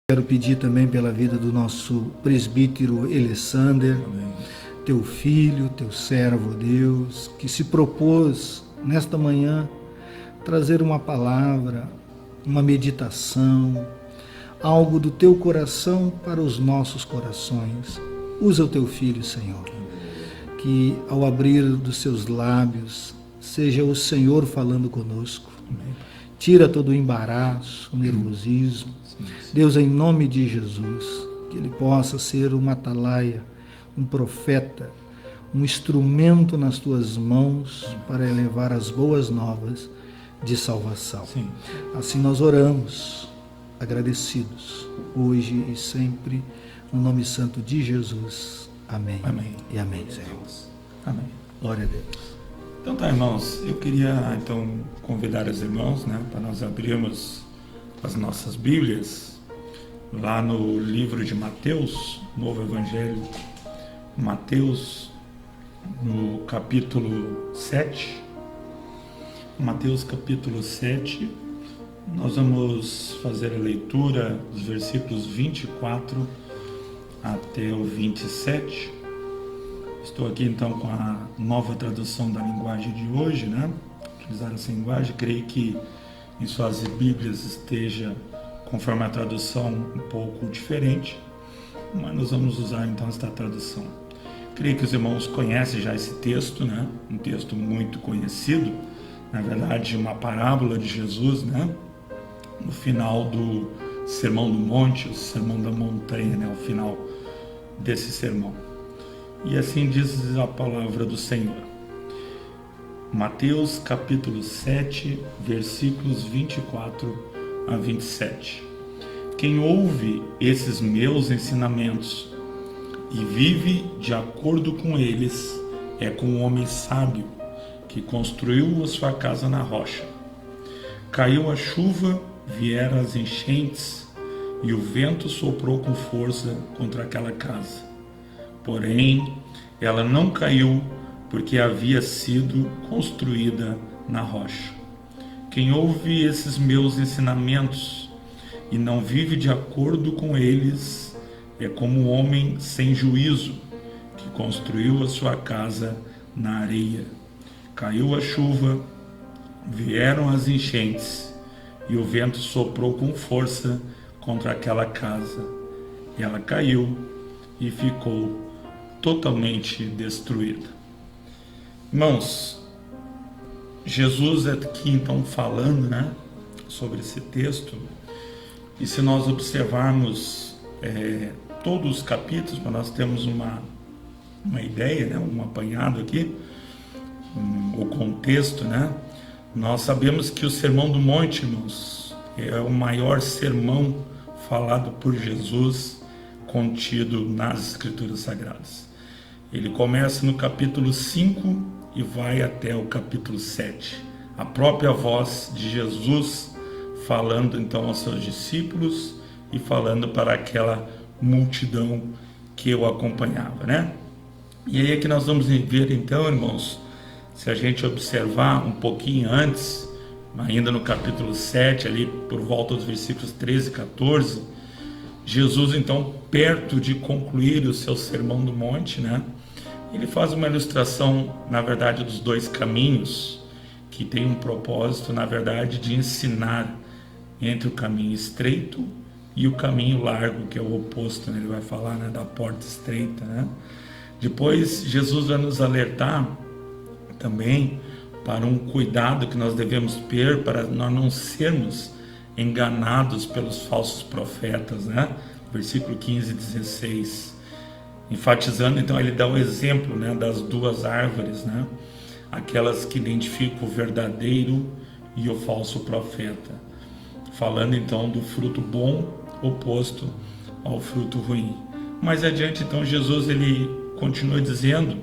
Quero pedir também pela vida do nosso presbítero Alessander, teu filho, teu servo, Deus, que se propôs nesta manhã trazer uma palavra, uma meditação, algo do teu coração para os nossos corações. Usa o teu filho, Senhor, que ao abrir dos seus lábios seja o Senhor falando conosco. Tira todo o embaraço, o nervosismo. Deus, em nome de Jesus, que ele possa ser uma atalaia, um profeta, um instrumento nas tuas mãos para elevar as boas novas de salvação. Sim. Assim nós oramos, agradecidos, hoje e sempre, no nome santo de Jesus. Amém. Amém. E amém, Senhor. Amém. Glória a Deus. Então tá, irmãos, eu queria então convidar os irmãos, para nós abrirmos as nossas Bíblias lá no livro de Mateus, Novo Evangelho, Mateus, no capítulo 7. Mateus capítulo 7, nós vamos fazer a leitura dos versículos 24 até o 27. Estou aqui então com a nova tradução da linguagem de hoje, utilizar essa linguagem, creio que em suas Bíblias esteja conforme a tradução um pouco diferente, mas nós vamos usar então esta tradução. Creio que os irmãos conhecem já esse texto, um texto muito conhecido, na verdade uma parábola de Jesus, no final do Sermão do Monte, o Sermão da Montanha, o final desse sermão. E assim diz a palavra do Senhor. Mateus capítulo 7, versículos 24 a 27. Quem ouve esses meus ensinamentos e vive de acordo com eles é como um homem sábio que construiu a sua casa na rocha. Caiu a chuva, vieram as enchentes e o vento soprou com força contra aquela casa. Porém, ela não caiu porque havia sido construída na rocha. Quem ouve esses meus ensinamentos e não vive de acordo com eles é como um homem sem juízo que construiu a sua casa na areia. Caiu a chuva, vieram as enchentes e o vento soprou com força contra aquela casa. E ela caiu e ficou totalmente destruída. Irmãos, Jesus é aqui então falando, sobre esse texto, e se nós observarmos todos os capítulos, para nós termos uma ideia, um apanhado aqui, o contexto, nós sabemos que o Sermão do Monte, irmãos, é o maior sermão falado por Jesus, contido nas Escrituras Sagradas. Ele começa no capítulo 5 e vai até o capítulo 7. A própria voz de Jesus falando então aos seus discípulos e falando para aquela multidão que o acompanhava, E aí é que nós vamos ver então, irmãos, se a gente observar um pouquinho antes, ainda no capítulo 7, ali por volta dos versículos 13 e 14, Jesus então, perto de concluir o seu Sermão do Monte, ele faz uma ilustração, na verdade, dos dois caminhos, que tem um propósito, na verdade, de ensinar entre o caminho estreito e o caminho largo, que é o oposto, ele vai falar da porta estreita. Depois, Jesus vai nos alertar também para um cuidado que nós devemos ter para nós não sermos enganados pelos falsos profetas, Versículo 15 e 16. Enfatizando, então, ele dá o exemplo das duas árvores, aquelas que identificam o verdadeiro e o falso profeta, falando então do fruto bom oposto ao fruto ruim. Mais adiante, então, Jesus ele continua dizendo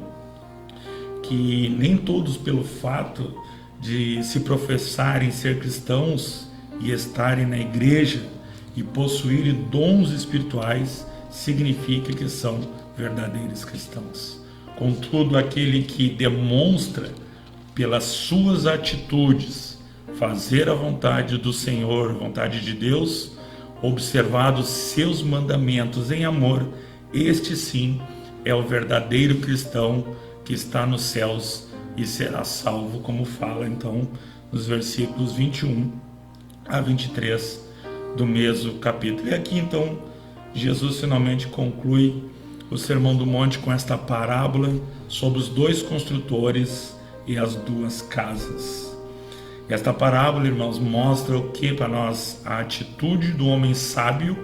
que nem todos, pelo fato de se professarem ser cristãos e estarem na igreja e possuírem dons espirituais, significa que são verdadeiros cristãos. Contudo, aquele que demonstra pelas suas atitudes fazer a vontade do Senhor, a vontade de Deus, observado seus mandamentos em amor, este sim é o verdadeiro cristão que está nos céus e será salvo, como fala então nos versículos 21 a 23 do mesmo capítulo. E aqui então Jesus finalmente conclui o Sermão do Monte com esta parábola sobre os dois construtores e as duas casas. Esta parábola, irmãos, mostra o que para nós? A atitude do homem sábio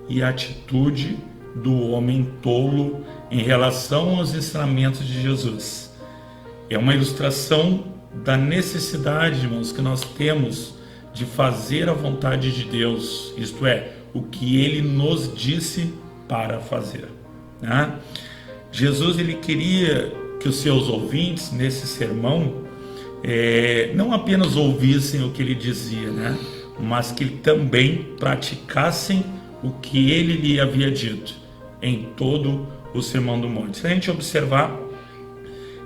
e a atitude do homem tolo em relação aos ensinamentos de Jesus. É uma ilustração da necessidade, irmãos, que nós temos de fazer a vontade de Deus, isto é, o que Ele nos disse para fazer, né? Jesus, ele queria que os seus ouvintes, nesse sermão, não apenas ouvissem o que ele dizia, né? Mas que também praticassem o que ele lhe havia dito em todo o Sermão do Monte. Se a gente observar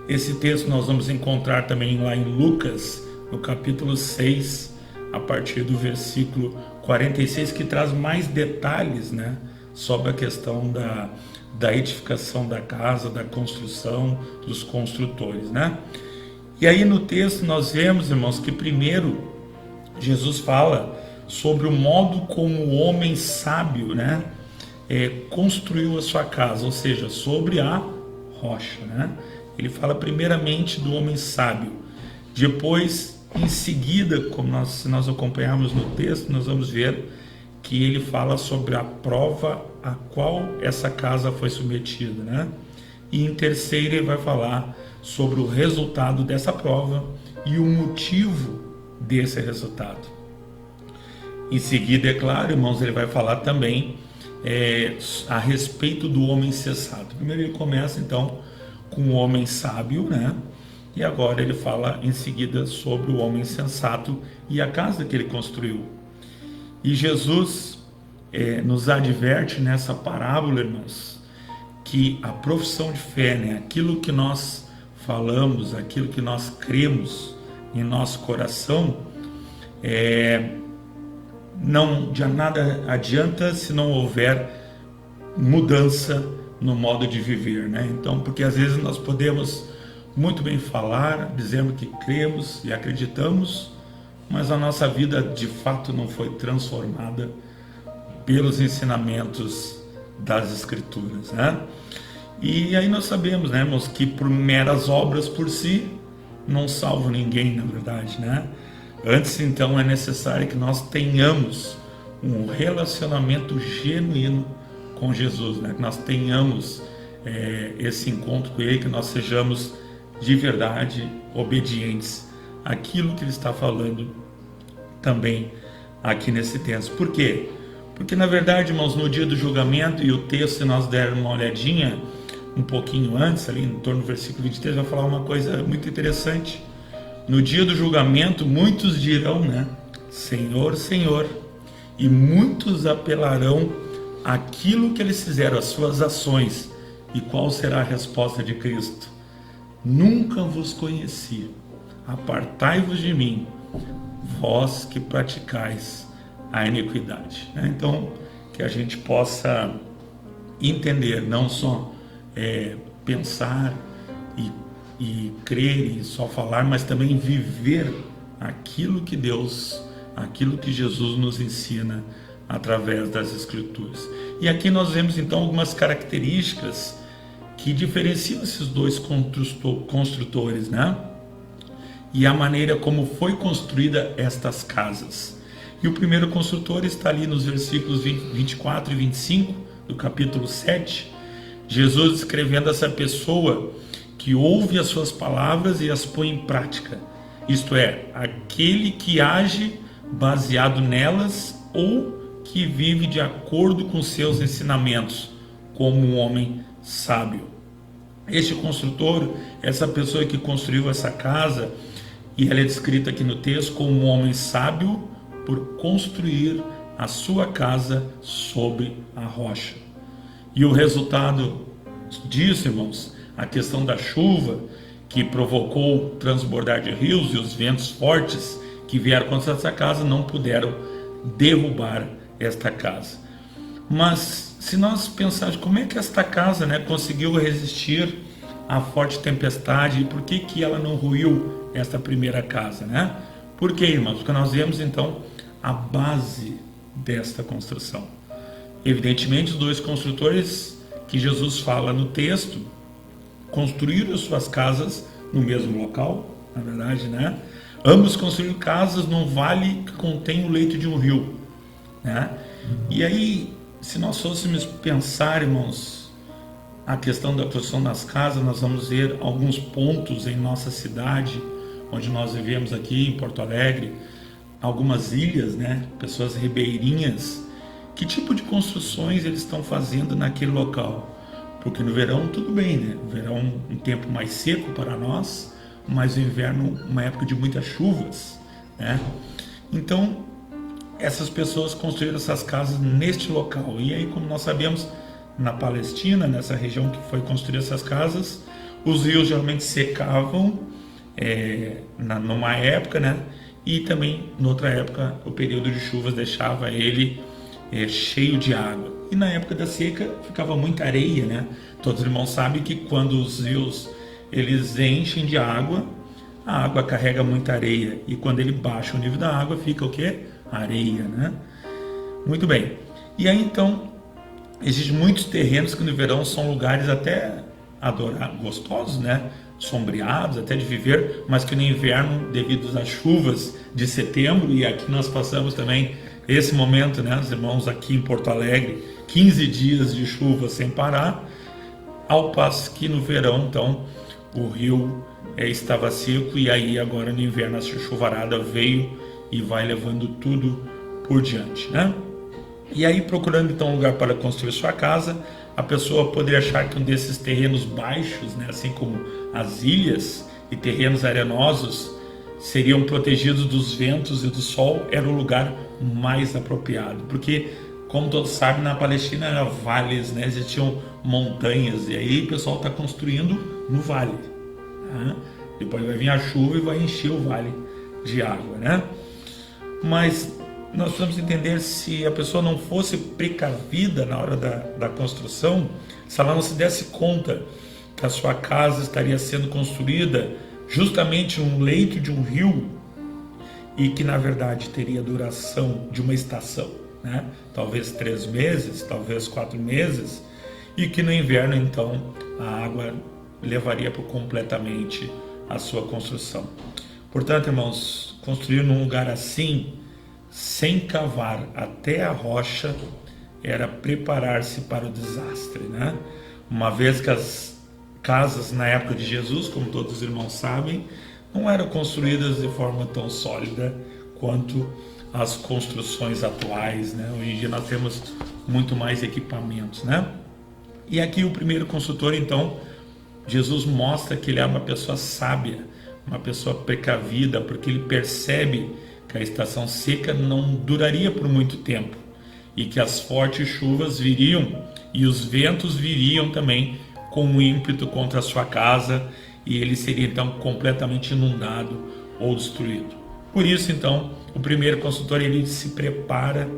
esse texto, nós vamos encontrar também lá em Lucas, no capítulo 6, a partir do versículo 46, que traz mais detalhes, né, sobre a questão da edificação da casa, da construção, dos construtores, né? E aí no texto nós vemos, irmãos, que primeiro Jesus fala sobre o modo como o homem sábio, né, construiu a sua casa, ou seja, sobre a rocha, né? Ele fala primeiramente do homem sábio. Depois, em seguida, se nós acompanharmos no texto, nós vamos ver que ele fala sobre a prova a qual essa casa foi submetida, né? E em terceiro ele vai falar sobre o resultado dessa prova e o motivo desse resultado. Em seguida, é claro, irmãos, ele vai falar também a respeito do homem sensato. Primeiro ele começa então com o homem sábio, né? E agora ele fala em seguida sobre o homem sensato e a casa que ele construiu. E Jesus nos adverte nessa parábola, irmãos, que a profissão de fé, né, aquilo que nós falamos, aquilo que nós cremos em nosso coração, não de nada adianta se não houver mudança no modo de viver, né? Então, porque às vezes nós podemos muito bem falar, dizendo que cremos e acreditamos, mas a nossa vida de fato não foi transformada pelos ensinamentos das Escrituras, né? E aí nós sabemos, né, irmãos, que por meras obras por si não salva ninguém, na verdade, né? Antes, então, é necessário que nós tenhamos um relacionamento genuíno com Jesus, né? Que nós tenhamos esse encontro com Ele, que nós sejamos de verdade obedientes àquilo que Ele está falando também aqui nesse texto. Por quê? Porque, na verdade, irmãos, no dia do julgamento, e o texto, se nós dermos uma olhadinha um pouquinho antes, ali em torno do versículo 23, vai falar uma coisa muito interessante. No dia do julgamento, muitos dirão, né, Senhor, Senhor, e muitos apelarão àquilo que eles fizeram, as suas ações. E qual será a resposta de Cristo? Nunca vos conheci, apartai-vos de mim, vós que praticais a iniquidade. Então, que a gente possa entender, não só pensar e crer e só falar, mas também viver aquilo que Deus, aquilo que Jesus nos ensina através das Escrituras. E aqui nós vemos então algumas características que diferenciam esses dois construtores, né? E a maneira como foi construída estas casas. E o primeiro construtor está ali nos versículos 24 e 25 do capítulo 7, Jesus descrevendo essa pessoa que ouve as suas palavras e as põe em prática, isto é, aquele que age baseado nelas ou que vive de acordo com seus ensinamentos, como um homem sábio. Este construtor, essa pessoa que construiu essa casa, e ela é descrita aqui no texto como um homem sábio por construir a sua casa sobre a rocha. E o resultado disso, irmãos, a questão da chuva que provocou transbordar de rios e os ventos fortes que vieram contra essa casa não puderam derrubar esta casa. Mas se nós pensarmos como é que esta casa, né, conseguiu resistir à forte tempestade, e por que ela não ruiu, esta primeira casa, né? Por quê, irmãos? Porque nós vemos então a base desta construção. Evidentemente, os dois construtores que Jesus fala no texto construíram suas casas no mesmo local, na verdade, né? Ambos construíram casas num vale que contém o leito de um rio, né? E aí, se nós fôssemos pensar, irmãos, a questão da construção das casas, nós vamos ver alguns pontos em nossa cidade, onde nós vivemos aqui em Porto Alegre, algumas ilhas, né? Pessoas ribeirinhas. Que tipo de construções eles estão fazendo naquele local? Porque no verão tudo bem, né? O verão é um tempo mais seco para nós, mas o inverno uma época de muitas chuvas, né? Então, essas pessoas construíram essas casas neste local. E aí, como nós sabemos, na Palestina, nessa região que foi construída essas casas, os rios geralmente secavam numa época, né? E também, noutra época, o período de chuvas deixava ele cheio de água. E na época da seca ficava muita areia, né? Todos os irmãos sabem que quando os rios eles enchem de água, a água carrega muita areia. E quando ele baixa o nível da água, fica o quê? Areia, né? Muito bem. E aí então, existem muitos terrenos que no verão são lugares até gostosos, né? Sombreados, até de viver, mas que no inverno, devido às chuvas de setembro, e aqui nós passamos também esse momento, né, os irmãos aqui em Porto Alegre, 15 dias de chuva sem parar, ao passo que no verão, então, o rio estava seco, e aí agora no inverno a chuvarada veio e vai levando tudo por diante, né? E aí, procurando então um lugar para construir sua casa, a pessoa poderia achar que um desses terrenos baixos, né, assim como as ilhas e terrenos arenosos, seriam protegidos dos ventos e do sol, era o lugar mais apropriado. Porque, como todos sabem, na Palestina eram vales, né, existiam montanhas, e aí o pessoal está construindo no vale, né? Depois vai vir a chuva e vai encher o vale de água, né? Mas nós precisamos entender, se a pessoa não fosse precavida na hora da construção, se ela não se desse conta que a sua casa estaria sendo construída justamente um leito de um rio, e que na verdade teria duração de uma estação, né? Talvez 3 meses, talvez 4 meses, e que no inverno então a água levaria por completamente a sua construção. Portanto, irmãos, construir num lugar assim, sem cavar até a rocha, era preparar-se para o desastre, né? Uma vez que as casas na época de Jesus, como todos os irmãos sabem, não eram construídas de forma tão sólida quanto as construções atuais, né? Hoje em dia nós temos muito mais equipamentos, né? E aqui o primeiro construtor, então, Jesus mostra que ele é uma pessoa sábia, uma pessoa precavida, porque ele percebe que a estação seca não duraria por muito tempo e que as fortes chuvas viriam e os ventos viriam também com um ímpeto contra a sua casa, e ele seria então completamente inundado ou destruído. Por isso, então, o primeiro construtor ele se prepara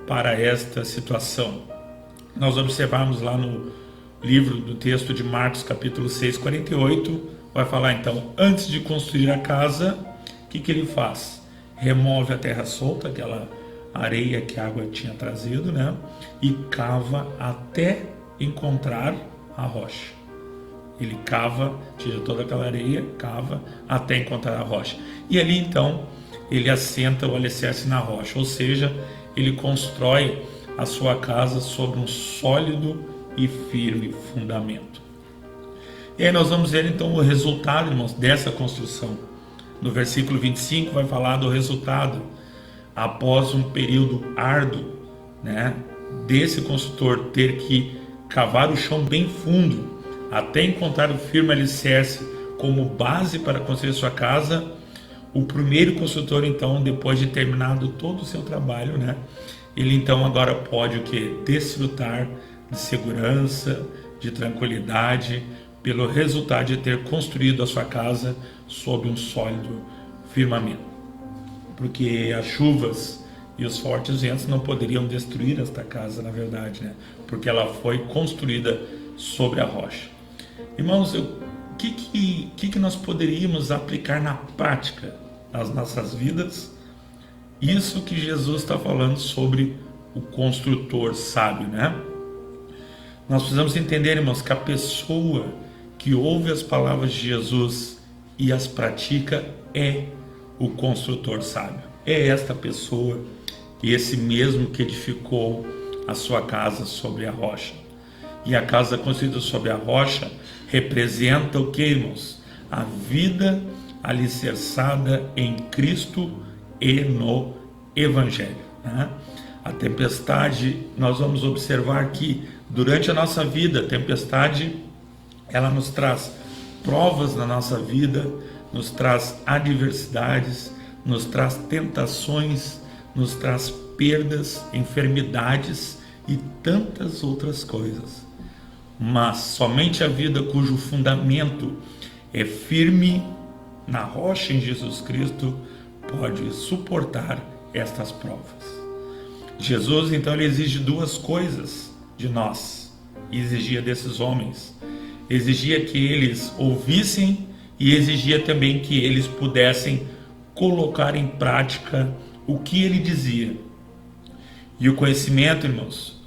para esta situação. Nós observamos lá no livro do texto de Marcos, capítulo 6, 48, vai falar então, antes de construir a casa, o que ele faz? Remove a terra solta, aquela areia que a água tinha trazido, né? E cava até encontrar a rocha. Ele cava, tira toda aquela areia, cava até encontrar a rocha. E ali então ele assenta o alicerce na rocha, ou seja, ele constrói a sua casa sobre um sólido e firme fundamento. E aí nós vamos ver então o resultado, irmãos, dessa construção. No versículo 25 vai falar do resultado após um período árduo, né, desse construtor ter que cavar o chão bem fundo até encontrar o firme alicerce como base para construir sua casa. O primeiro construtor, então, depois de terminado todo o seu trabalho, né, ele então agora pode o quê? Desfrutar de segurança, de tranquilidade, pelo resultado de ter construído a sua casa sob um sólido firmamento. Porque as chuvas e os fortes ventos não poderiam destruir esta casa, na verdade, né? Porque ela foi construída sobre a rocha. Irmãos, o que nós poderíamos aplicar na prática nas nossas vidas? Isso que Jesus está falando sobre o construtor sábio, né? Nós precisamos entender, irmãos, que a pessoa que ouve as palavras de Jesus e as pratica é o construtor sábio. É esta pessoa, esse mesmo que edificou a sua casa sobre a rocha. E a casa construída sobre a rocha representa o que, irmãos? A vida alicerçada em Cristo e no Evangelho, né? A tempestade, nós vamos observar que durante a nossa vida, a tempestade, ela nos traz provas na nossa vida, nos traz adversidades, nos traz tentações, nos traz perdas, enfermidades e tantas outras coisas. Mas somente a vida cujo fundamento é firme na rocha em Jesus Cristo pode suportar estas provas. Jesus, então, ele exige duas coisas de nós, exigia desses homens. Exigia que eles ouvissem e exigia também que eles pudessem colocar em prática o que ele dizia. E o conhecimento, irmãos,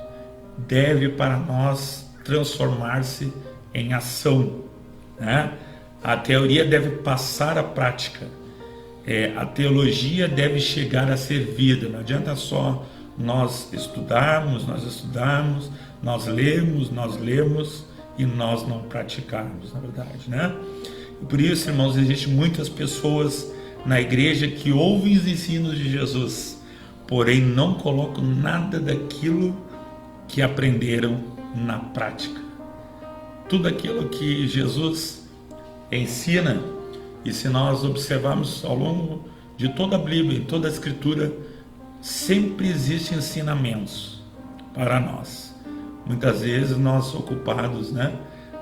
deve para nós transformar-se em ação, né? A teoria deve passar à prática. A teologia deve chegar a ser vida. Não adianta só nós estudarmos, nós lermos e nós não praticarmos, na verdade, né? E por isso, irmãos, existem muitas pessoas na igreja que ouvem os ensinos de Jesus, porém não colocam nada daquilo que aprenderam na prática. Tudo aquilo que Jesus ensina, e se nós observarmos ao longo de toda a Bíblia, em toda a Escritura, sempre existem ensinamentos para nós. Muitas vezes nós ocupados, né,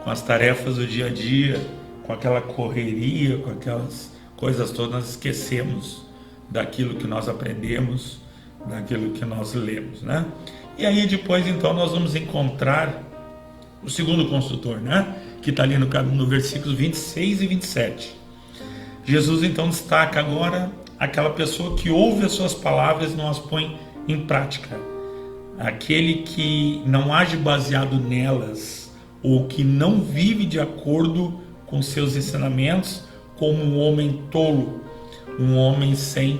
com as tarefas do dia a dia, com aquela correria, com aquelas coisas todas, nós esquecemos daquilo que nós aprendemos, daquilo que nós lemos, né? E aí depois então nós vamos encontrar o segundo construtor, né, que está ali no versículos 26 e 27. Jesus então destaca agora aquela pessoa que ouve as suas palavras e não as põe em prática. Aquele que não age baseado nelas, ou que não vive de acordo com seus ensinamentos, como um homem tolo, um homem sem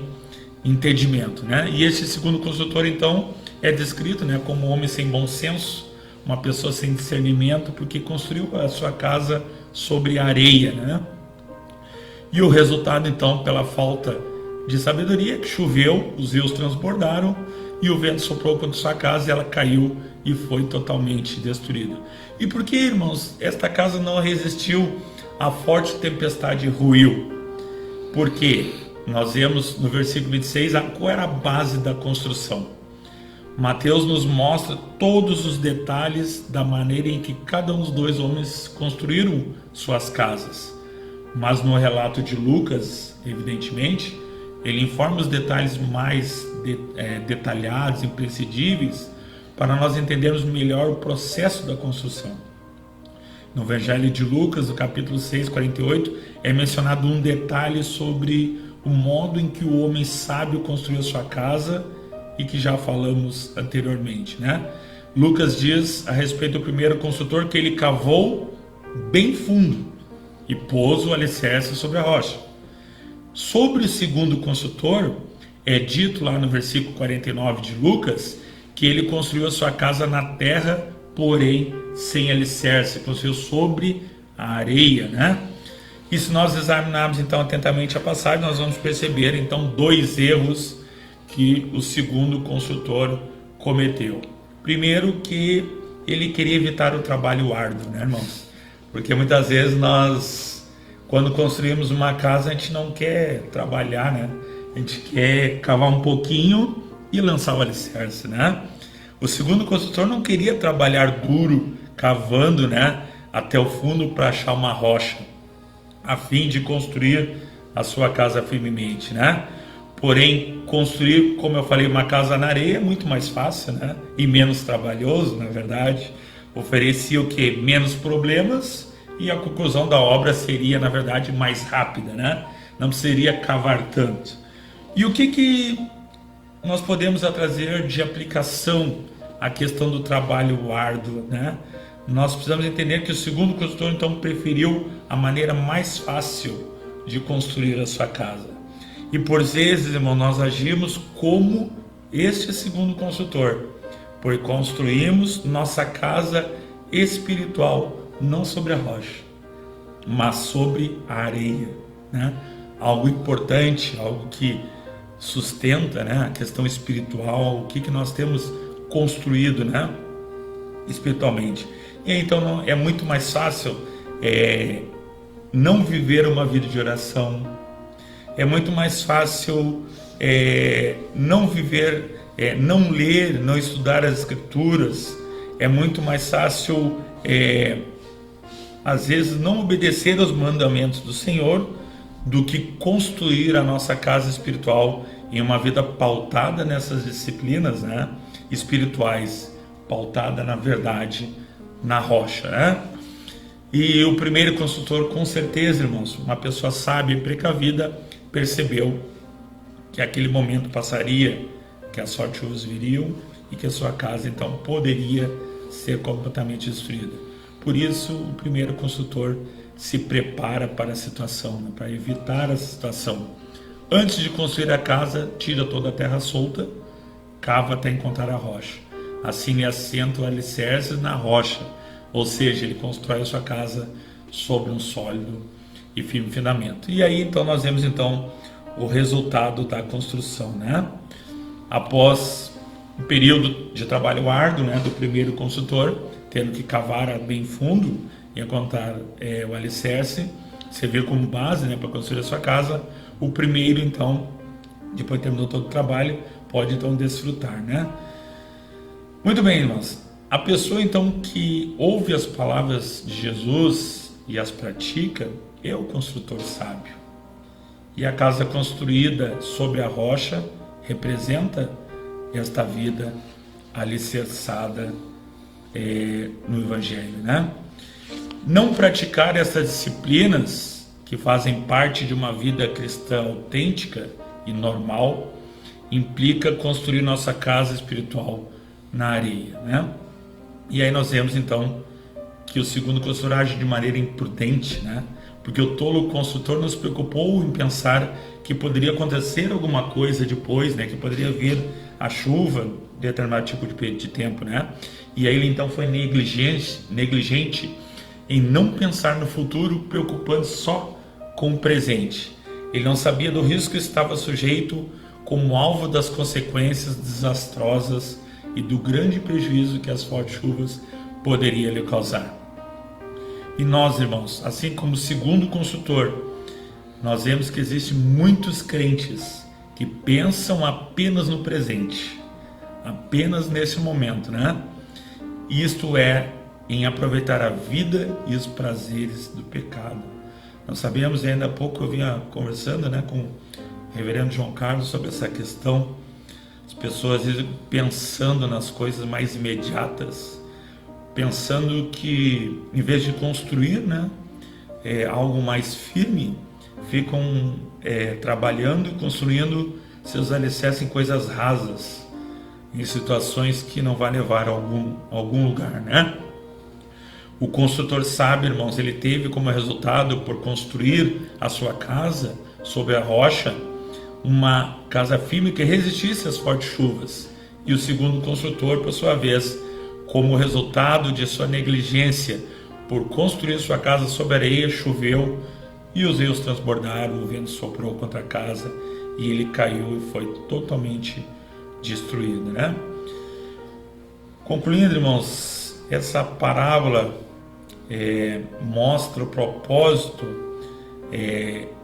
entendimento, né? E esse segundo construtor então é descrito, né, como um homem sem bom senso, uma pessoa sem discernimento, porque construiu a sua casa sobre areia, né? E o resultado então, pela falta de sabedoria, que choveu, os rios transbordaram e o vento soprou contra sua casa e ela caiu e foi totalmente destruída. E por que, irmãos, esta casa não resistiu à forte tempestade e ruiu? Porque nós vemos no versículo 26 qual era a base da construção. Mateus nos mostra todos os detalhes da maneira em que cada um dos dois homens construíram suas casas. Mas no relato de Lucas, evidentemente, ele informa os detalhes mais detalhados, imprescindíveis, para nós entendermos melhor o processo da construção. No Evangelho de Lucas, no capítulo 6, 48, é mencionado um detalhe sobre o modo em que o homem sábio construiu sua casa e que já falamos anteriormente, né? Lucas diz a respeito do primeiro construtor que ele cavou bem fundo e pôs o alicerce sobre a rocha. Sobre o segundo construtor, é dito lá no versículo 49 de Lucas, que ele construiu a sua casa na terra, porém sem alicerce, construiu sobre a areia, né? E se nós examinarmos então atentamente a passagem, nós vamos perceber então dois erros que o segundo construtor cometeu. Primeiro, que ele queria evitar o trabalho árduo, né, irmãos? Porque muitas vezes nós, quando construímos uma casa, a gente não quer trabalhar, né? A gente quer cavar um pouquinho e lançar o alicerce, né? O segundo construtor não queria trabalhar duro, cavando, né, até o fundo para achar uma rocha, a fim de construir a sua casa firmemente, né? Porém, construir, como eu falei, uma casa na areia é muito mais fácil, né? E menos trabalhoso, na verdade. Oferecia o quê? Menos problemas, e a conclusão da obra seria, na verdade, mais rápida, né? Não precisaria cavar tanto. E o que nós podemos trazer de aplicação à questão do trabalho árduo, né? Nós precisamos entender que o segundo construtor, então, preferiu a maneira mais fácil de construir a sua casa. E por vezes, irmão, nós agimos como este segundo construtor, porque construímos nossa casa espiritual não sobre a rocha, mas sobre a areia, né? Algo importante, algo que sustenta, né, a questão espiritual, o que nós temos construído, né, espiritualmente. E então é muito mais fácil não viver uma vida de oração, é muito mais fácil não viver, não ler, não estudar as escrituras, é muito mais fácil às vezes não obedecer aos mandamentos do Senhor do que construir a nossa casa espiritual em uma vida pautada nessas disciplinas, né, espirituais, pautada na verdade, na rocha, né? E o primeiro construtor, com certeza, irmãos, uma pessoa sábia e precavida, percebeu que aquele momento passaria, que as fortes chuvas viriam e que a sua casa então poderia ser completamente destruída. Por isso, o primeiro construtor se prepara para a situação, né, para evitar a situação. Antes de construir a casa, tira toda a terra solta, cava até encontrar a rocha. Assim ele assenta o alicerce na rocha, ou seja, ele constrói a sua casa sobre um sólido e firme fundamento. E aí então nós vemos então o resultado da construção, né? Após um período de trabalho árduo, né, do primeiro construtor, tendo que cavar bem fundo e encontrar o alicerce, servir como base, né, para construir a sua casa, o primeiro então, depois de terminou todo o trabalho, pode então desfrutar, né? Muito bem, irmãos. A pessoa então que ouve as palavras de Jesus e as pratica é o construtor sábio. E a casa construída sobre a rocha representa esta vida alicerçada no Evangelho, né? Não praticar essas disciplinas que fazem parte de uma vida cristã autêntica e normal implica construir nossa casa espiritual na areia, né? E aí nós vemos então que o segundo construtor age de maneira imprudente, né? Porque o tolo construtor não se preocupou em pensar que poderia acontecer alguma coisa depois, né? Que poderia vir a chuva, determinado tipo de tempo, né? E aí ele então foi negligente em não pensar no futuro, preocupando só com o presente. Ele não sabia do risco que estava sujeito como alvo das consequências desastrosas e do grande prejuízo que as fortes chuvas poderiam lhe causar. E nós, irmãos, assim como o segundo construtor, nós vemos que existem muitos crentes que pensam apenas no presente, apenas nesse momento, né? Isto é, em aproveitar a vida e os prazeres do pecado. Nós sabemos, ainda há pouco eu vinha conversando, né, com o reverendo João Carlos sobre essa questão. As pessoas às vezes pensando nas coisas mais imediatas, pensando que em vez de construir, né, algo mais firme, ficam trabalhando e construindo seus alicerces em coisas rasas, em situações que não vai levar a algum lugar, né? O construtor sábio, irmãos, ele teve como resultado, por construir a sua casa sobre a rocha, uma casa firme que resistisse às fortes chuvas. E o segundo construtor, por sua vez, como resultado de sua negligência, por construir sua casa sobre areia, choveu e os rios transbordaram, o vento soprou contra a casa e ele caiu e foi totalmente destruído, né? Concluindo, irmãos, essa parábola mostra o propósito,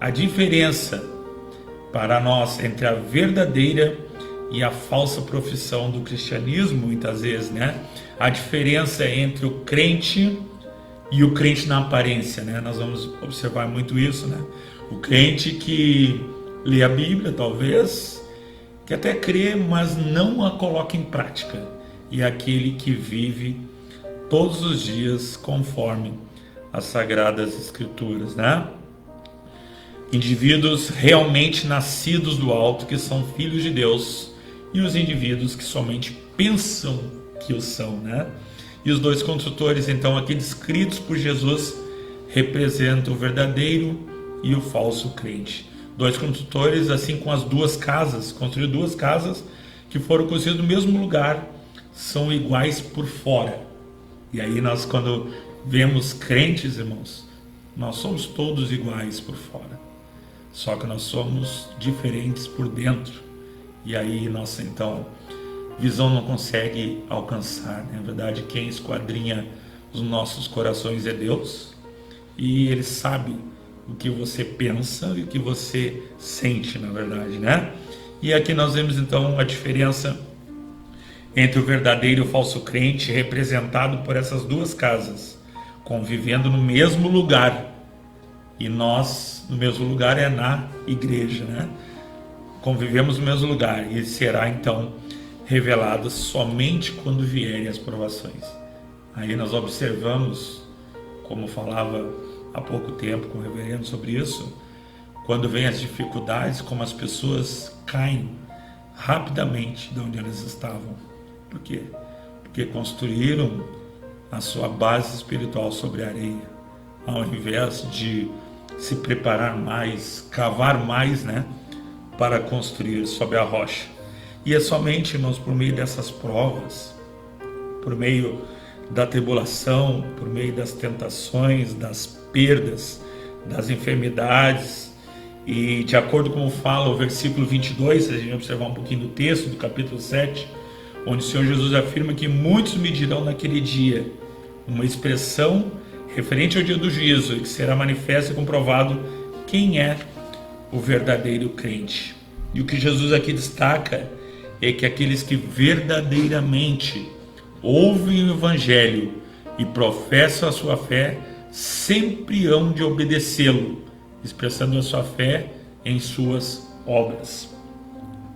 a diferença para nós entre a verdadeira e a falsa profissão do cristianismo, muitas vezes, né? A diferença entre o crente e o crente na aparência, né? Nós vamos observar muito isso, né? O crente que lê a Bíblia, talvez, que até crê, mas não a coloca em prática. E é aquele que vive todos os dias conforme as Sagradas Escrituras, né? Indivíduos realmente nascidos do alto, que são filhos de Deus, e os indivíduos que somente pensam que o são, né? E os dois construtores, então, aqui descritos por Jesus, representam o verdadeiro e o falso crente. Dois construtores, assim como as duas casas, construíram duas casas que foram construídas no mesmo lugar, são iguais por fora. E aí nós, quando vemos crentes, irmãos, nós somos todos iguais por fora, só que nós somos diferentes por dentro. E aí nossa, então, visão não consegue alcançar, né? Na verdade, quem esquadrinha os nossos corações é Deus, e Ele sabe o que você pensa e o que você sente, na verdade, né? E aqui nós vemos então a diferença entre o verdadeiro e o falso crente, representado por essas duas casas, convivendo no mesmo lugar. E nós, no mesmo lugar, é na igreja, né? Convivemos no mesmo lugar, e será então revelado somente quando vierem as provações. Aí nós observamos, como falava há pouco tempo com o reverendo sobre isso, quando vem as dificuldades, como as pessoas caem rapidamente de onde elas estavam. Por quê? Porque construíram a sua base espiritual sobre a areia, ao invés de se preparar mais, cavar mais, né, para construir sobre a rocha. E é somente, irmãos, por meio dessas provas, por meio da tribulação, por meio das tentações, das perdas, das enfermidades, e de acordo com fala o versículo 22, se a gente observar um pouquinho do texto do capítulo 7, onde o Senhor Jesus afirma que muitos me dirão naquele dia, uma expressão referente ao dia do juízo, que será manifesto e comprovado quem é o verdadeiro crente. E o que Jesus aqui destaca é que aqueles que verdadeiramente ouvem o Evangelho e professam a sua fé, sempre hão de obedecê-lo, expressando a sua fé em suas obras.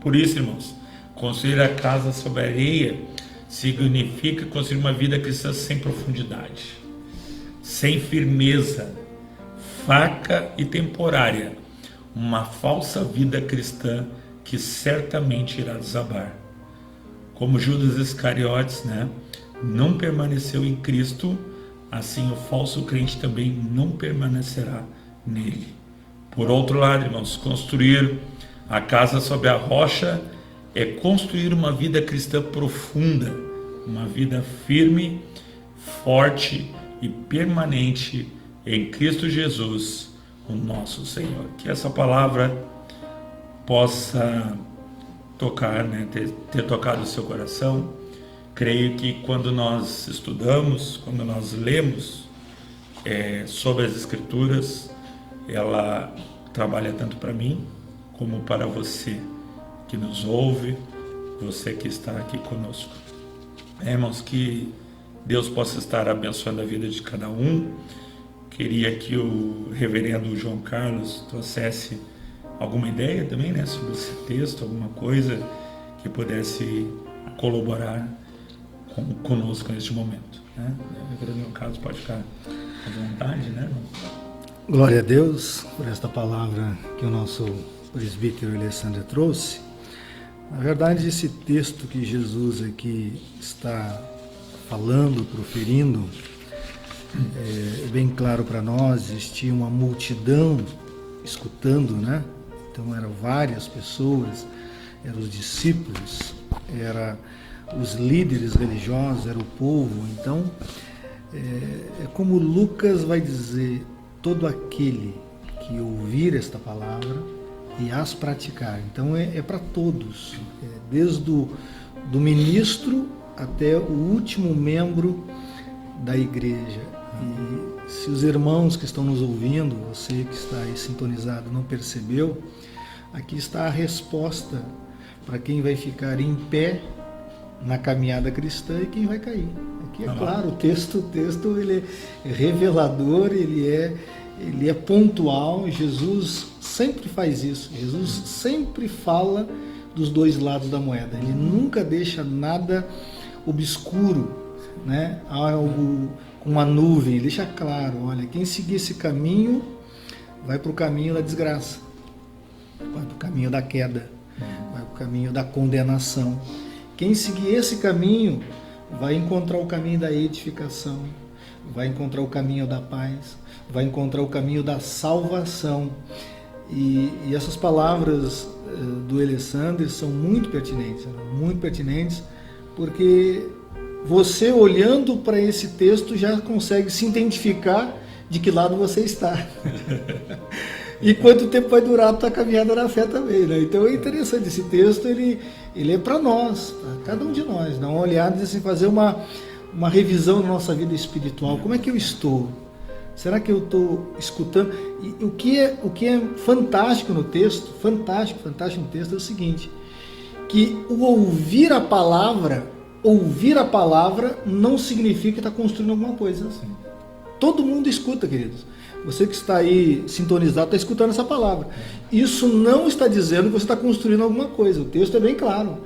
Por isso, irmãos, construir a casa sobre a areia significa construir uma vida cristã sem profundidade, sem firmeza, fraca e temporária, uma falsa vida cristã que certamente irá desabar. Como Judas Iscariotes, né, não permaneceu em Cristo, assim o falso crente também não permanecerá nele. Por outro lado, irmãos, construir a casa sobre a rocha é construir uma vida cristã profunda, uma vida firme, forte e permanente em Cristo Jesus, o nosso Senhor. Que essa palavra possa tocar, né, ter tocado o seu coração. Creio que quando nós estudamos, quando nós lemos sobre as Escrituras, ela trabalha tanto para mim como para você que nos ouve, você que está aqui conosco. Irmãos, que Deus possa estar abençoando a vida de cada um. Queria que o reverendo João Carlos trouxesse alguma ideia também, né, sobre esse texto, alguma coisa que pudesse colaborar conosco neste momento, né? O reverendo João Carlos pode ficar à vontade, né? Glória a Deus por esta palavra que o nosso presbítero Alessandro trouxe. Na verdade, esse texto que Jesus aqui está falando, proferindo, é bem claro para nós. Existia uma multidão escutando, né? Então eram várias pessoas, eram os discípulos, eram os líderes religiosos, era o povo. Então é como Lucas vai dizer: todo aquele que ouvir esta palavra e as praticar. Então é para todos, desde do ministro até o último membro da igreja. E se os irmãos que estão nos ouvindo, você que está aí sintonizado, não percebeu, aqui está a resposta para quem vai ficar em pé na caminhada cristã e quem vai cair. Aqui é claro, o texto ele é revelador, ele é ele é pontual. Jesus sempre faz isso. Jesus sempre fala dos dois lados da moeda. Ele nunca deixa nada obscuro, né? Algo com uma nuvem. Ele deixa claro, olha, quem seguir esse caminho vai para o caminho da desgraça, vai para o caminho da queda, vai para o caminho da condenação. Quem seguir esse caminho vai encontrar o caminho da edificação, vai encontrar o caminho da paz, vai encontrar o caminho da salvação. E essas palavras do Alexander são muito pertinentes, porque você, olhando para esse texto, já consegue se identificar de que lado você está. E quanto tempo vai durar a tua caminhada na fé também, né? Então é interessante, esse texto ele é para nós, para cada um de nós, dar uma olhada e assim, fazer uma revisão da nossa vida espiritual. Como é que eu estou? Será que eu estou escutando? E o que é fantástico no texto, fantástico no texto é o seguinte, que o ouvir a palavra não significa que está construindo alguma coisa. Assim. Todo mundo escuta, queridos. Você que está aí sintonizado está escutando essa palavra. Isso não está dizendo que você está construindo alguma coisa. O texto é bem claro.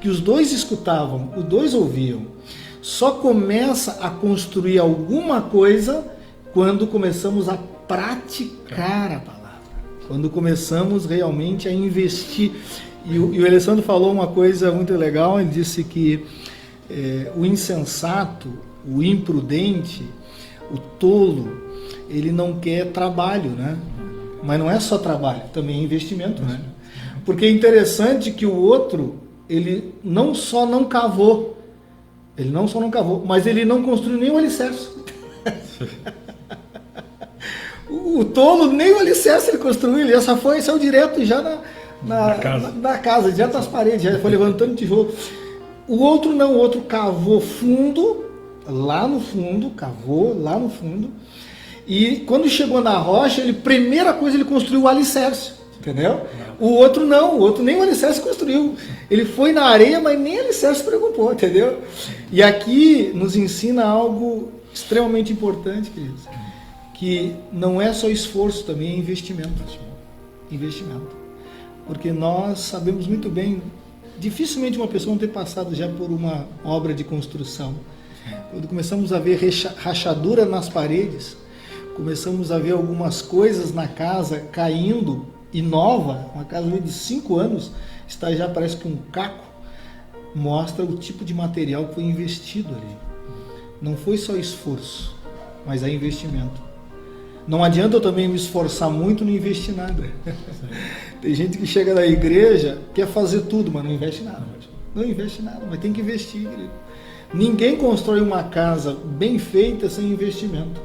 Que os dois escutavam, os dois ouviam. Só começa a construir alguma coisa quando começamos a praticar a palavra. Quando começamos realmente a investir. E o Alessandro falou uma coisa muito legal. Ele disse que o insensato, o imprudente, o tolo, ele não quer trabalho, né? Mas não é só trabalho, também é investimento, né? Porque é interessante que o outro, ele não só não cavou, mas ele não construiu nem o alicerce. O tolo nem o alicerce ele construiu, ele saiu direto já na casa, direto das paredes, já foi levantando tijolo. O outro não, o outro cavou fundo, cavou lá no fundo, e quando chegou na rocha, primeira coisa ele construiu o alicerce, entendeu? O outro não, o outro nem o alicerce construiu, ele foi na areia, mas nem o alicerce preocupou, entendeu? E aqui nos ensina algo extremamente importante, queridos, que não é só esforço, também é investimento, porque nós sabemos muito bem, dificilmente uma pessoa não ter passado já por uma obra de construção. Quando começamos a ver rachadura nas paredes, começamos a ver algumas coisas na casa caindo, e nova, uma casa de 5 anos, está já parece que um caco, mostra o tipo de material que foi investido ali. Não foi só esforço, mas é investimento. Não adianta eu também me esforçar muito e não investir nada. Tem gente que chega na igreja, quer fazer tudo, mas não investe nada. Não investe nada, mas tem que investir, querido. Ninguém constrói uma casa bem feita sem investimento.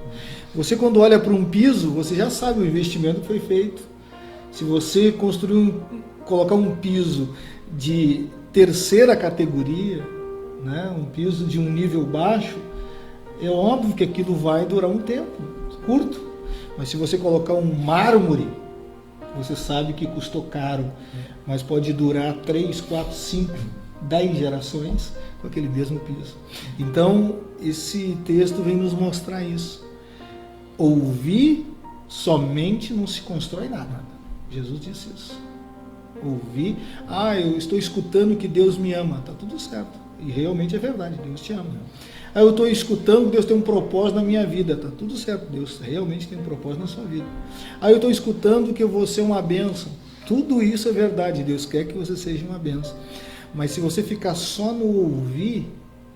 Você, quando olha para um piso, você já sabe o investimento que foi feito. Se você colocar um piso de terceira categoria, né, um piso de um nível baixo, é óbvio que aquilo vai durar um tempo curto. Mas se você colocar um mármore, você sabe que custou caro, mas pode durar 3, 4, 5, 10 gerações com aquele mesmo piso. Então, esse texto vem nos mostrar isso. Ouvir somente não se constrói nada. Jesus disse isso. Ouvir, eu estou escutando que Deus me ama, está tudo certo. E realmente é verdade, Deus te ama. Eu estou escutando que Deus tem um propósito na minha vida, está tudo certo, Deus realmente tem um propósito na sua vida. Eu estou escutando que eu vou ser uma bênção, tudo isso é verdade, Deus quer que você seja uma bênção. Mas se você ficar só no ouvir,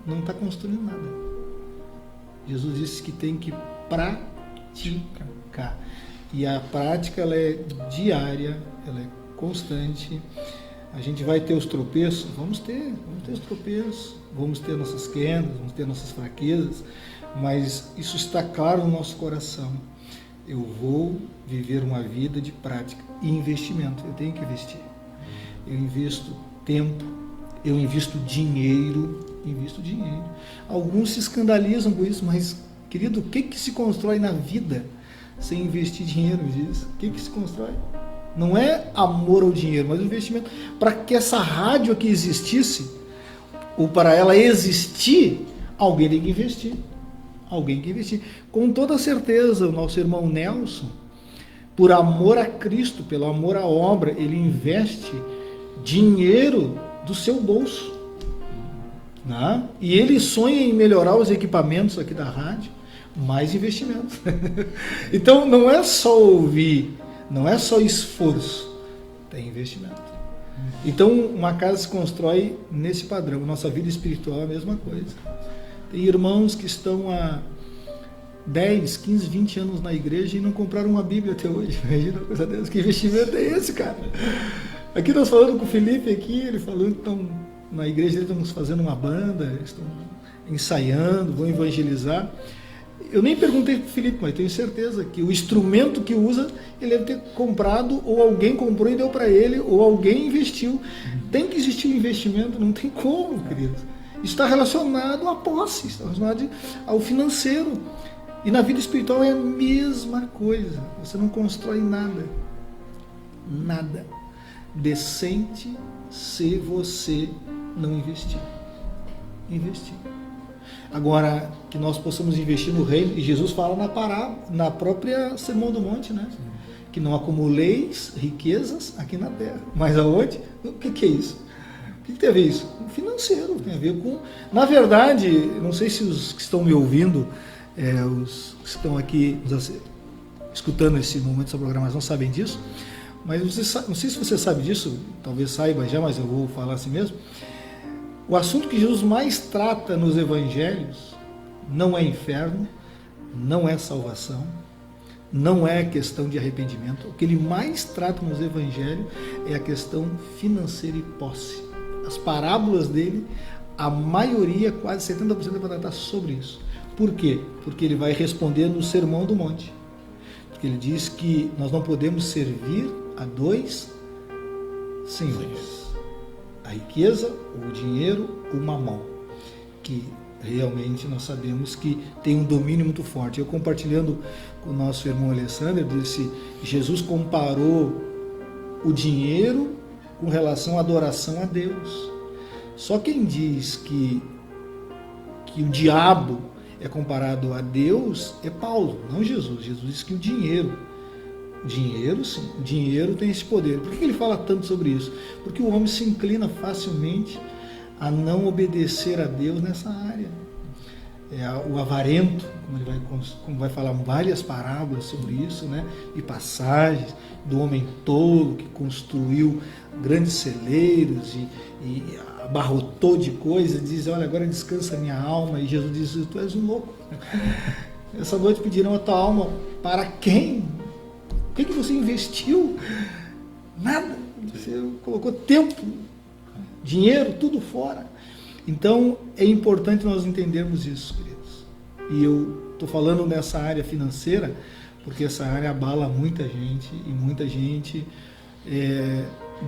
não está construindo nada. Jesus disse que tem que praticar. E a prática, ela é diária, ela é constante. A gente vai ter os tropeços, vamos ter os tropeços, vamos ter nossas quedas, vamos ter nossas fraquezas, mas isso está claro no nosso coração. Eu vou viver uma vida de prática e investimento, eu tenho que investir. Eu investo tempo, eu invisto dinheiro. Alguns se escandalizam com isso, mas, querido, o que se constrói na vida sem investir dinheiro disso? O que se constrói? Não é amor ao dinheiro, mas o investimento. Para que essa rádio aqui existisse, ou para ela existir, alguém tem que investir. Com toda certeza, o nosso irmão Nelson, por amor a Cristo, pelo amor à obra, ele investe dinheiro do seu bolso. Né? E ele sonha em melhorar os equipamentos aqui da rádio, mais investimentos. Então não é só ouvir, não é só esforço, tem investimento. Então uma casa se constrói nesse padrão. Nossa vida espiritual é a mesma coisa. Tem irmãos que estão há 10, 15, 20 anos na igreja e não compraram uma Bíblia até hoje. Imagina uma coisa dessa. Que investimento é esse, cara? Aqui nós falando com o Felipe aqui, ele falou que estão na igreja, eles estão fazendo uma banda, estão ensaiando, vão evangelizar. Eu nem perguntei para o Felipe, mas tenho certeza que o instrumento que usa, ele deve ter comprado, ou alguém comprou e deu para ele, ou alguém investiu. Tem que existir um investimento, não tem como, querido. Isso está relacionado à posse, está relacionado ao financeiro. E na vida espiritual é a mesma coisa. Você não constrói nada. Nada decente se você não investir. Investir. Agora, que nós possamos investir no reino, e Jesus fala na própria Sermão do Monte, né? Que não acumuleis riquezas aqui na terra. Mas aonde? O que é isso? O que tem a ver isso? O financeiro, tem a ver com... Na verdade, não sei se os que estão me ouvindo, os que estão aqui escutando esse momento dessa programação sabem disso, mas não sei se você sabe disso, talvez saiba já, mas eu vou falar assim mesmo. O assunto que Jesus mais trata nos evangelhos não é inferno, não é salvação, não é questão de arrependimento. O que ele mais trata nos evangelhos é a questão financeira e posse. As parábolas dele, a maioria, quase 70%, vai tratar sobre isso. Por quê? Porque ele vai responder no Sermão do Monte. Porque ele diz que nós não podemos servir a dois senhores. A riqueza, o dinheiro, o mamão. Que realmente nós sabemos que tem um domínio muito forte. Eu compartilhando com o nosso irmão Alessandro, disse, Jesus comparou o dinheiro com relação à adoração a Deus. Só quem diz que o diabo é comparado a Deus é Paulo, não Jesus. Jesus diz que o dinheiro, sim, o dinheiro tem esse poder. Por que ele fala tanto sobre isso? Porque o homem se inclina facilmente a não obedecer a Deus nessa área. O avarento, como vai falar várias parábolas sobre isso, né? E passagens do homem tolo que construiu grandes celeiros e abarrotou de coisas, diz, olha, agora descansa a minha alma, e Jesus diz, tu és um louco. Essa noite pedirão a tua alma para quem? O que você investiu? Nada. Você colocou tempo, dinheiro, tudo fora. Então, é importante nós entendermos isso, queridos. E eu estou falando nessa área financeira, porque essa área abala muita gente, e muita gente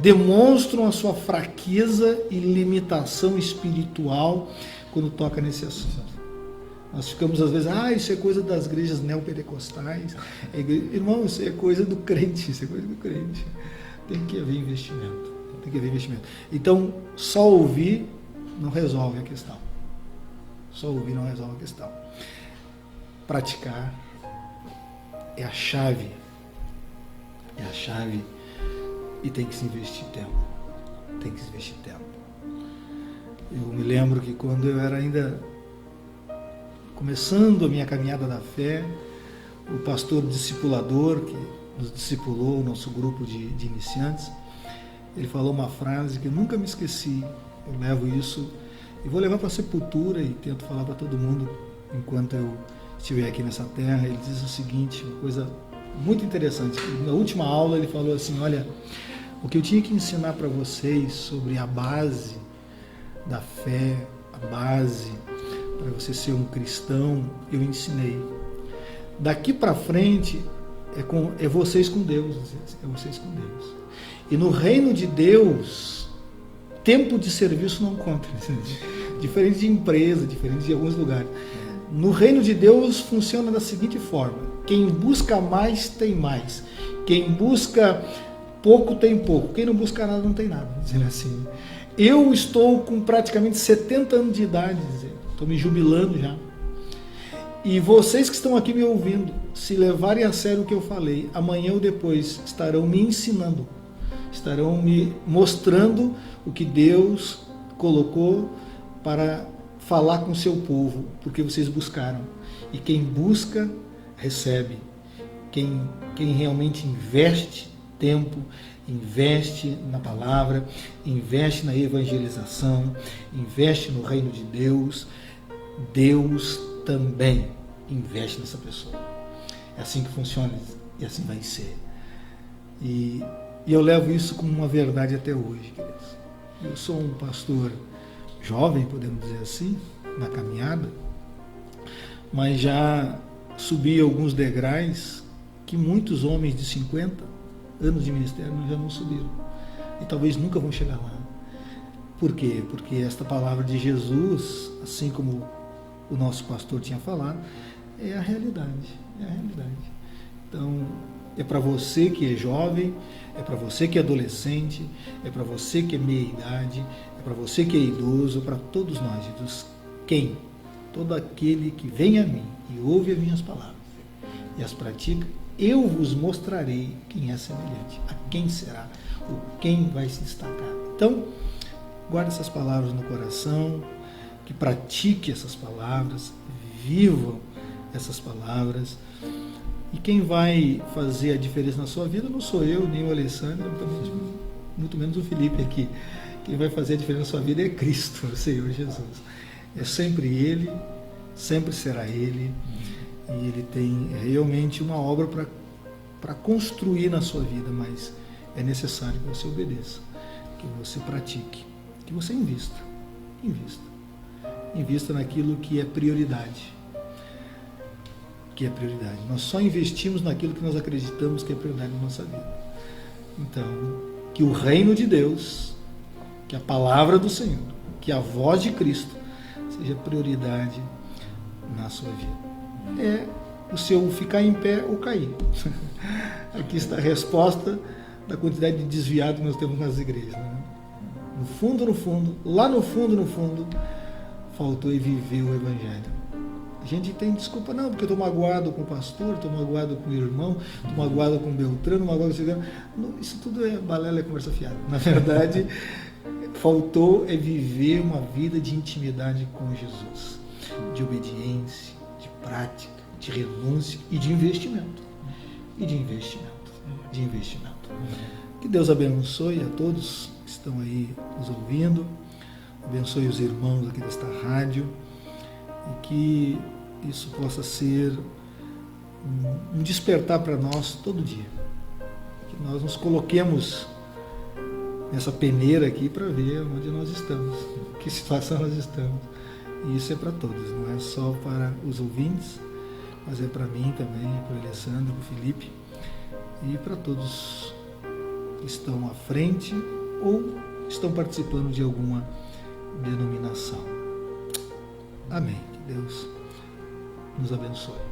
demonstram a sua fraqueza e limitação espiritual quando toca nesse assunto. Nós ficamos às vezes, isso é coisa das igrejas neopentecostais. Irmão, isso é coisa do crente, isso é coisa do crente. Tem que haver investimento. Tem que haver investimento. Então, só ouvir não resolve a questão. Só ouvir não resolve a questão. Praticar é a chave. É a chave. E tem que se investir tempo. Tem que se investir tempo. Eu me lembro que quando eu era ainda começando a minha caminhada da fé, o pastor discipulador que nos discipulou, o nosso grupo de iniciantes, ele falou uma frase que eu nunca me esqueci. Eu levo isso e vou levar para a sepultura e tento falar para todo mundo enquanto eu estiver aqui nessa terra. Ele diz o seguinte, uma coisa muito interessante. Na última aula ele falou assim, olha, o que eu tinha que ensinar para vocês sobre a base da fé, a base para você ser um cristão, eu ensinei. Daqui para frente é vocês com Deus, é vocês com Deus. E no reino de Deus, tempo de serviço não conta, diferente de empresa, diferente de alguns lugares. No reino de Deus funciona da seguinte forma: quem busca mais tem mais, quem busca pouco tem pouco, quem não busca nada não tem nada, dizendo assim. Eu estou com praticamente 70 anos de idade, estou me jubilando já. E vocês que estão aqui me ouvindo, se levarem a sério o que eu falei, amanhã ou depois estarão me ensinando, estarão me mostrando o que Deus colocou para falar com o seu povo, porque vocês buscaram. E quem busca, recebe. Quem realmente investe tempo, investe na palavra, investe na evangelização, investe no reino de Deus, Deus também investe nessa pessoa. É assim que funciona e assim vai ser. E eu levo isso como uma verdade até hoje, queridos. Eu sou um pastor jovem, podemos dizer assim, na caminhada, mas já subi alguns degraus que muitos homens de 50 anos de ministério já não subiram. E talvez nunca vão chegar lá. Por quê? Porque esta palavra de Jesus, assim como o nosso pastor tinha falado, é a realidade. É a realidade. Então, é para você que é jovem, é para você que é adolescente, é para você que é meia-idade, é para você que é idoso, para todos nós, Jesus. Quem? Todo aquele que vem a mim e ouve as minhas palavras e as pratica, eu vos mostrarei quem é semelhante, a quem será, ou quem vai se destacar. Então, guarde essas palavras no coração, que pratique essas palavras, vivam essas palavras. E quem vai fazer a diferença na sua vida não sou eu, nem o Alessandro, muito menos o Felipe aqui. Quem vai fazer a diferença na sua vida é Cristo, o Senhor Jesus. É sempre Ele, sempre será Ele. E Ele tem realmente uma obra para construir na sua vida, mas é necessário que você obedeça, que você pratique, que você invista. Invista naquilo que é prioridade. Nós só investimos naquilo que nós acreditamos que é prioridade na nossa vida. Então, que o reino de Deus, que a palavra do Senhor, que a voz de Cristo seja prioridade na sua vida. É o seu ficar em pé ou cair. Aqui está a resposta da quantidade de desviados que nós temos nas igrejas. Né? No fundo, lá no fundo, faltou viver o Evangelho. A gente tem desculpa, não, porque eu estou magoado com o pastor, estou magoado com o irmão, estou magoado com o Beltrano, magoado com o Cigano. Isso tudo é balela, é conversa fiada. Na verdade, faltou viver uma vida de intimidade com Jesus, de obediência, de prática, de renúncia e de investimento. Que Deus abençoe a todos que estão aí nos ouvindo, abençoe os irmãos aqui desta rádio, e que isso possa ser um despertar para nós todo dia. Que nós nos coloquemos nessa peneira aqui para ver onde nós estamos, em que situação nós estamos. E isso é para todos, não é só para os ouvintes, mas é para mim também, para o Alessandro, para o Felipe e para todos que estão à frente ou estão participando de alguma denominação. Amém. Que Deus nos abençoe.